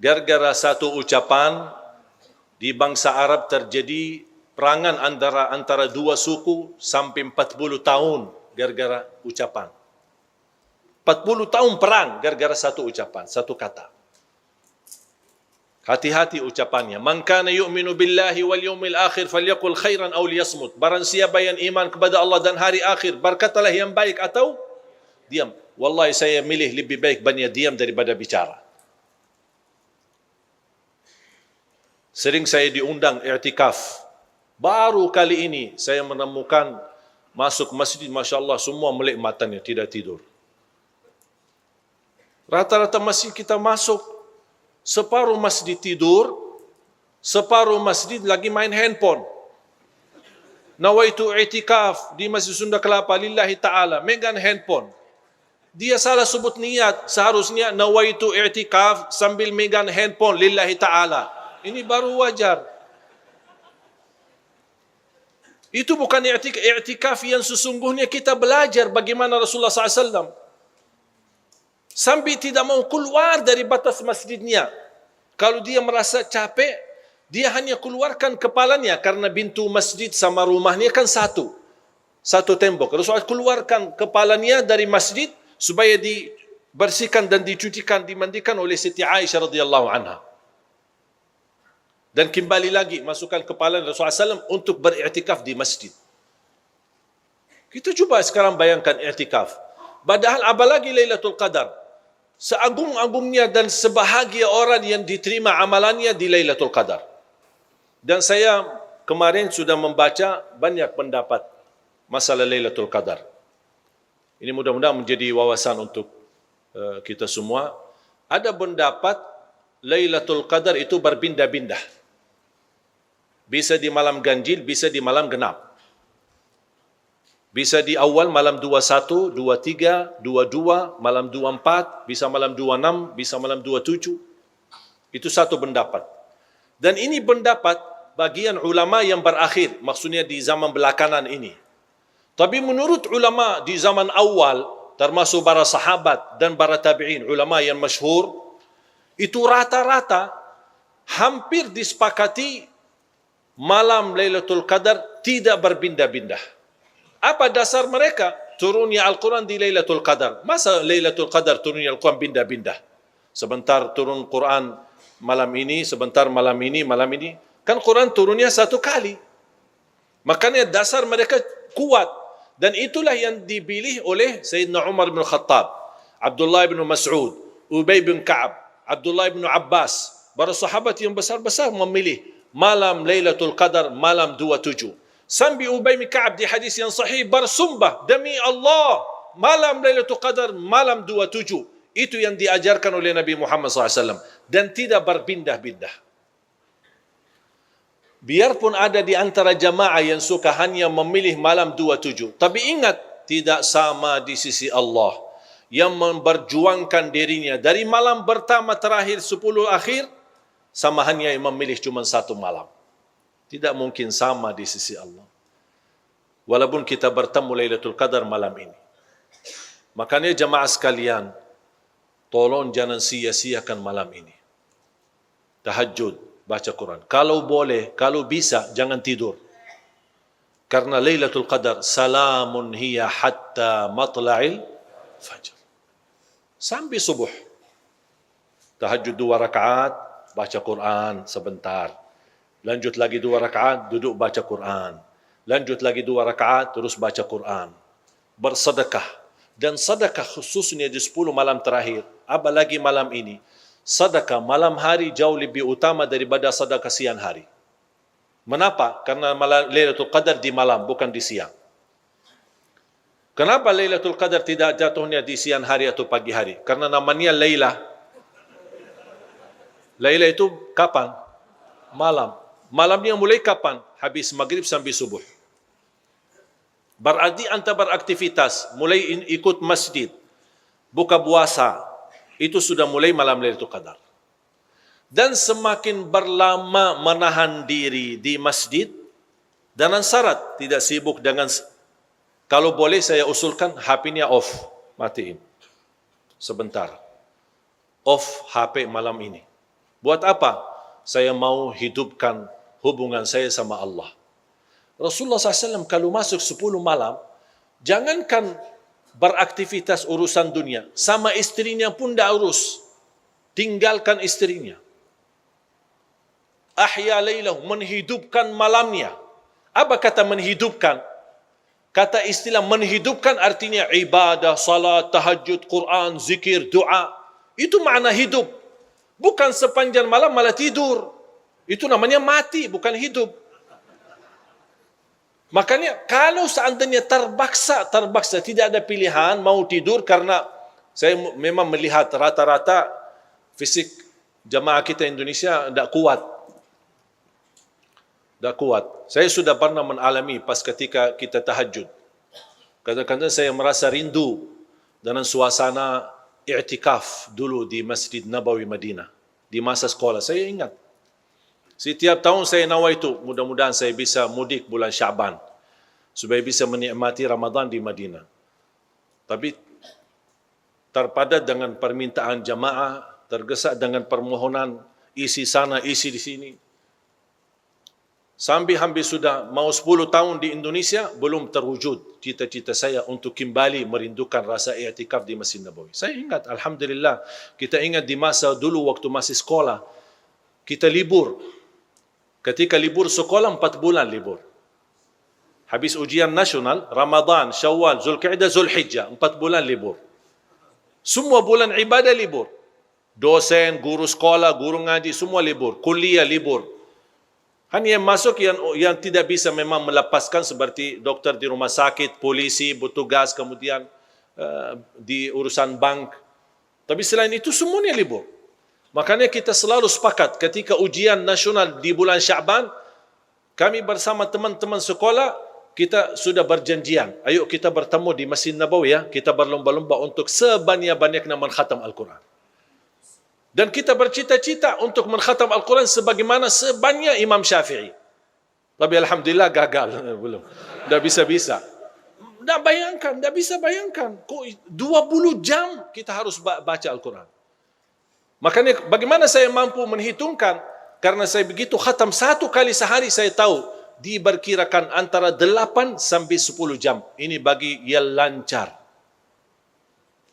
Gara-gara satu ucapan, di bangsa Arab terjadi perangan antara dua suku sampai 40 tahun gara-gara ucapan. 40 tahun perang gara-gara satu ucapan, satu kata. Hati-hati ucapannya. Man kana yu'minu billahi wal yawmil akhir falyaqul khairan aw liyasmut. Barang siapa yang iman kepada Allah dan hari akhir, berkatalah yang baik atau diam. Wallahi saya milih lebih baik banyak diam daripada bicara. Sering saya diundang i'tikaf. Baru kali ini saya menemukan masuk masjid, Masya Allah, semua melek matanya, tidak tidur. Rata-rata masjid kita masuk, separuh masjid tidur, separuh masjid lagi main handphone. Nawaitu i'tikaf di Masjid Sunda Kelapa lillahi ta'ala, megang handphone. Dia salah sebut niat, seharusnya nawaitu i'tikaf sambil megang handphone lillahi ta'ala. Ini baru wajar. Itu bukan i'tikaf yang sesungguhnya. Kita belajar bagaimana Rasulullah SAW sampai tidak mau keluar dari batas masjidnya. Kalau dia merasa capek, dia hanya keluarkan kepalanya, karena pintu masjid sama rumahnya kan satu tembok. Rasulullah keluarkan kepalanya dari masjid supaya dibersihkan dan dicucikan, dimandikan oleh Siti Aisyah radhiyallahu anha. Dan kembali lagi masukkan kepala Rasulullah SAW untuk beriktikaf di masjid. Kita coba sekarang bayangkan iktikaf. Padahal apalagi Lailatul Qadar. Seagung-agungnya dan sebahagia orang yang diterima amalannya di Lailatul Qadar. Dan saya kemarin sudah membaca banyak pendapat masalah Lailatul Qadar. Ini mudah-mudahan menjadi wawasan untuk kita semua. Ada pendapat Lailatul Qadar itu berpindah-pindah. Bisa di malam ganjil, bisa di malam genap. Bisa di awal malam 21, 23, 22, malam 24, bisa malam 26, bisa malam 27. Itu satu pendapat. Dan ini pendapat bagian ulama yang berakhir, maksudnya di zaman belakangan ini. Tapi menurut ulama di zaman awal, termasuk para sahabat dan para tabi'in, ulama yang masyhur, itu rata-rata hampir disepakati malam Lailatul Qadar tidak berpindah-pindah. Apa dasar mereka? Turunnya Al-Quran di Lailatul Qadar. Masa Lailatul Qadar turunnya Al-Quran pindah-pindah? Sebentar turun Quran malam ini, sebentar malam ini, malam ini. Kan Quran turunnya satu kali. Makanya dasar mereka kuat. Dan itulah yang dipilih oleh Sayyidina Umar bin Khattab, Abdullah bin Mas'ud, Ubay bin Ka'ab, Abdullah bin Abbas. Para sahabat yang besar-besar memilih malam Lailatul Qadar, malam 27. Sambil Ubay bin Ka'ab di hadis yang sahih bersumpah, demi Allah, malam Lailatul Qadar, malam 27. Itu yang diajarkan oleh Nabi Muhammad SAW. Dan tidak berpindah-pindah. Biarpun ada di antara jamaah yang suka hanya memilih malam 27. Tapi ingat, tidak sama di sisi Allah. Yang memperjuangkan dirinya dari malam pertama terakhir 10 akhir, sama hanya yang memilih cuma satu malam. Tidak mungkin sama di sisi Allah. Walaupun kita bertemu Lailatul Qadar malam ini. Makanya jamaah sekalian, tolong jangan sia-siakan malam ini. Tahajud, baca Quran. Kalau boleh, kalau bisa, jangan tidur. Karena Lailatul Qadar, salamun hiya hatta matla'il fajr. Sampai subuh. Tahajud 2 rakaat, baca Quran sebentar. Lanjut lagi 2 rakaat, duduk baca Quran. Lanjut lagi 2 rakaat, terus baca Quran. Bersedekah. Dan sedekah khususnya di 10 malam terakhir. Apalagi malam ini. Sedekah malam hari jauh lebih utama daripada sedekah siang hari. Mengapa? Karena Lailatul Qadar di malam, bukan di siang. Kenapa Lailatul Qadar tidak jatuhnya di siang hari atau pagi hari? Karena namanya Laila. Laila itu kapan? Malam. Malamnya mulai kapan? Habis maghrib sampai subuh. Berarti anda beraktivitas, mulai ikut masjid, buka puasa, itu sudah mulai malam Lailatul Qadar. Dan semakin berlama menahan diri di masjid, dengan syarat tidak sibuk dengan, kalau boleh saya usulkan HP-nya off, matiin. Sebentar. Off HP malam ini. Buat apa? Saya mau hidupkan hubungan saya sama Allah. Rasulullah SAW kalau masuk 10 malam, jangankan beraktivitas urusan dunia, sama istrinya pun dah urus. Tinggalkan istrinya. Ahya laylahu, menghidupkan malamnya. Apa kata menghidupkan? Kata istilah menghidupkan artinya ibadah, salat, tahajud, Quran, zikir, doa. Itu makna hidup. Bukan sepanjang malam malah tidur. Itu namanya mati, bukan hidup. Makanya kalau seandainya terpaksa tidak ada pilihan mau tidur, karena saya memang melihat rata-rata fisik jamaah kita Indonesia tidak kuat. Tak kuat. Saya sudah pernah mengalami pas ketika kita tahajud. Kadang-kadang saya merasa rindu dengan suasana i'tikaf dulu di Masjid Nabawi Madinah. Di masa sekolah, saya ingat. Setiap tahun saya nawaitu, mudah-mudahan saya bisa mudik bulan Syaban. Supaya bisa menikmati Ramadan di Madinah. Tapi terpadat dengan permintaan jamaah, tergesa dengan permohonan, isi sana, isi di sini. Sampai hampir sudah mau 10 tahun di Indonesia, belum terwujud cita-cita saya untuk kembali merindukan rasa i'tikaf di Masjid Nabawi. Saya ingat, Alhamdulillah, kita ingat di masa dulu waktu masih sekolah, kita libur. Ketika libur sekolah, 4 bulan libur. Habis ujian nasional, Ramadan, Syawal, Zulkaidah, Zulhijjah, 4 bulan libur. Semua bulan ibadah libur. Dosen, guru sekolah, guru ngaji, semua libur. Kuliah libur. Hanya yang masuk yang tidak bisa memang melepaskan seperti dokter di rumah sakit, polisi, bertugas, kemudian di urusan bank. Tapi selain itu semuanya libur. Makanya kita selalu sepakat ketika ujian nasional di bulan Syaban, kami bersama teman-teman sekolah, kita sudah berjanjian. Ayo kita bertemu di Masjid Nabawi ya. Kita berlomba-lomba untuk sebanyak-banyaknya mengkhatam Al-Quran. Dan kita bercita-cita untuk mengkhatam Al-Quran sebagaimana sebanyak Imam Syafi'i. Tapi Alhamdulillah gagal. Belum. Dah bisa-bisa. Dah bayangkan, dah bisa bayangkan. Kok 20 jam kita harus baca Al-Quran. Makanya bagaimana saya mampu menghitungkan, karena saya begitu khatam 1 kali sehari, saya tahu diperkirakan antara 8 sampai 10 jam. Ini bagi yang lancar.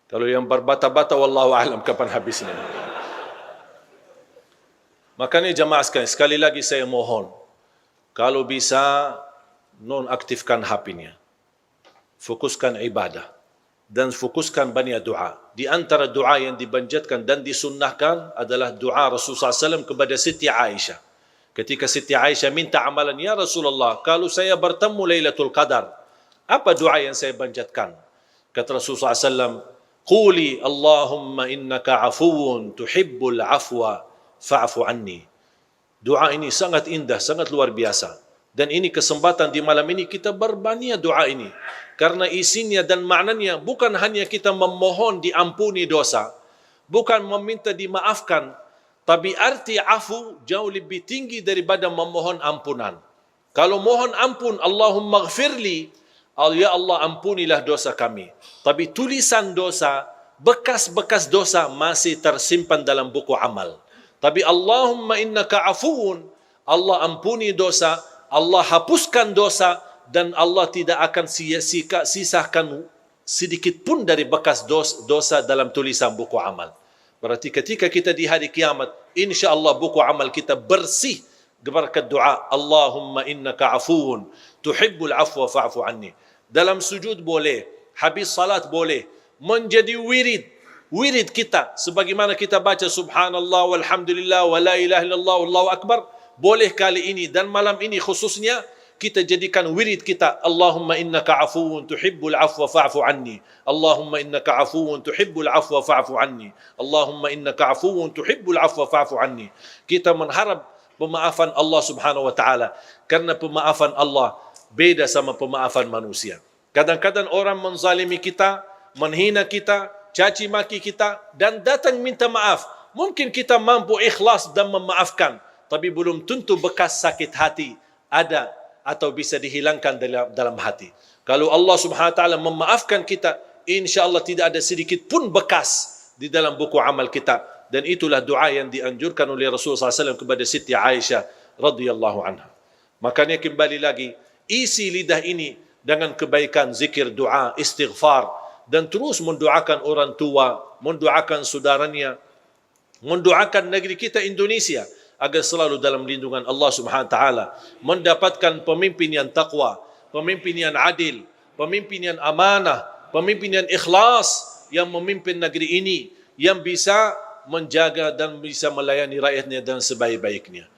Kalau yang berbata-bata, wallahu a'lam kapan habisnya. Makanya jamaah sekalian, sekali lagi saya mohon, kalau bisa nonaktifkan HP-nya, fokuskan ibadah dan fokuskan banyak doa. Di antara doa yang dibanjatkan dan disunnahkan adalah doa Rasulullah SAW kepada Siti Aisyah. Ketika Siti Aisyah minta amalan, ya Rasulullah, kalau saya bertemu Lailatul Qadar, apa doa yang saya banjatkan? Kata Rasulullah SAW, Quli Allahumma innaka afuun tuhibbul afwa fa'fu anni. Doa ini sangat indah, sangat luar biasa. Dan ini kesempatan di malam ini kita berbanyak doa ini. Karena isinya dan maknanya bukan hanya kita memohon diampuni dosa, bukan meminta dimaafkan, tapi arti afu jauh lebih tinggi daripada memohon ampunan. Kalau mohon ampun, Allahumma ghafirli, ya Allah ampunilah dosa kami. Tapi tulisan dosa, bekas-bekas dosa masih tersimpan dalam buku amal. Tapi Allahumma innaka afuun, Allah ampuni dosa, Allah hapuskan dosa, dan Allah tidak akan sisahkan sedikit pun dari bekas dosa dalam tulisan buku amal. Berarti ketika kita di hari kiamat, insya-Allah buku amal kita bersih berkat doa Allahumma innaka afuun tuhibbul afwa fa'fu anni. Dalam sujud boleh, habis salat boleh, menjadi wirid kita sebagaimana kita baca subhanallah walhamdulillah wa la ilaha illallah wallahu akbar, boleh kali ini dan malam ini khususnya kita jadikan wirid kita. Allahumma innaka afuun tuhibbul afwa fa'fu anni. Allahumma innaka afuun tuhibbul afwa fa'fu anni. Allahumma innaka afuun tuhibbul afwa fa'fu anni. Kita mengharap pemaafan Allah Subhanahu wa taala, karena pemaafan Allah beda sama pemaafan manusia. Kadang-kadang orang menzalimi kita, menghina kita, caci maki kita, dan datang minta maaf. Mungkin kita mampu ikhlas dan memaafkan, tapi belum tentu bekas sakit hati ada atau bisa dihilangkan dalam hati. Kalau Allah Subhanahu wa taala memaafkan kita, insya-Allah tidak ada sedikit pun bekas di dalam buku amal kita. dan itulah doa yang dianjurkan oleh Rasulullah SAW kepada Siti Aisyah radhiyallahu anha. Makanya kembali lagi, isi lidah ini dengan kebaikan, zikir, doa, istighfar, dan terus mendoakan orang tua, mendoakan saudaranya, mendoakan negeri kita Indonesia agar selalu dalam lindungan Allah Subhanahu wa taala, mendapatkan pemimpin yang takwa, pemimpin yang adil, pemimpin yang amanah, pemimpin yang ikhlas, yang memimpin negeri ini, yang bisa menjaga dan bisa melayani rakyatnya dengan sebaik-baiknya.